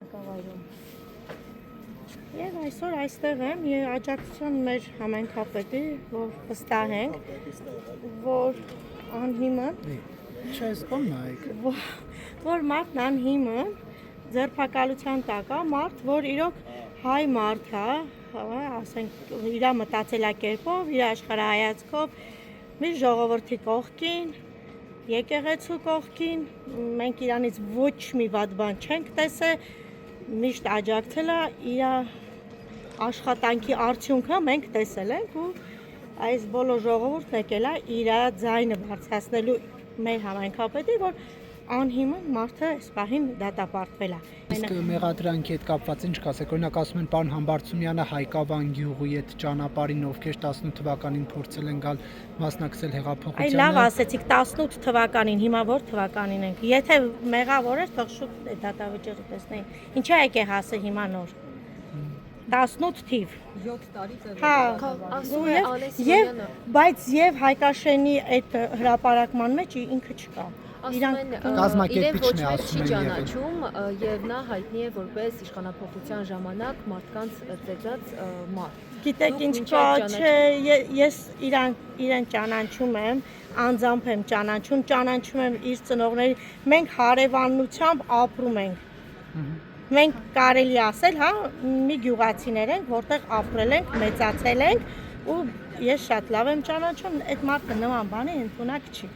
Կավայրում։ Եվ այսօր այստեղ եմ աջակցության մեր համայնքապետի, որ վստահ ենք, որ անհիմն, որ մարդն անհիմն ձերբակալության տակ է, մարդ, որ իրոք հայ մարդ է, ասենք իր մտածելակերպով, իր աշխարհայացքով, մի ժողովրդի կողքին, եկեղեցու կողքին, մենք իրանից ոչ մի վատ բան չենք տեսել, միշտ աջակցել է, իր աշխատանքի արդյունքը մենք տեսել ենք ու այս բոլոր ժողովուրդն եկել է իր ձայնը բարձրացնելու մեր համայնքապետի, որ անհիմն մարդը այս պահին դատապարտվել է։ Իսկ մեղադրանքի հետ կապված ինչ կասեք, օրինակ ասում են պարոն Համբարձումյանը Հայկավան գյուղի այդ ճանապարհին, ովքեր 18 թվականին փորձել են գալ մասնակցել հեղափոխությանը։ Այ լավ ասեցիք 18 թվականին, հիմա որ թվականին ենք։ Եթե մեղավոր էր, թող շուտ դատավճիռը տեսնեին։ Ինչա եկե հասը հիմա նոր։ 18 թիվ։ 7 տարի Հա, ասում է Ալես Սիմոնյանը։ բայց եւ Հայկաշենի այդ հրապարակման մեջ ինքը չկա։ Ասում են իրեն ոչ մեկ չի ճանաչում եւ նա հայտնի է որպես իշխանապողության ժամանակ մարդկանց ծեծած մարդ։ Գիտեք ինչ կա, չէ, ես իրեն ճանաչում եմ, անձամբ եմ ճանաչում եմ իր ծնողների, մենք հարևանությամբ ապրում ենք։ Մենք կարելի ասել, հա, մի գյուղացիներ ենք, որտեղ ապրել ենք, մեծացել ենք ու ես շատ լավ եմ ճանաչում, այդ մարդը նման բանի ընդունակ չի։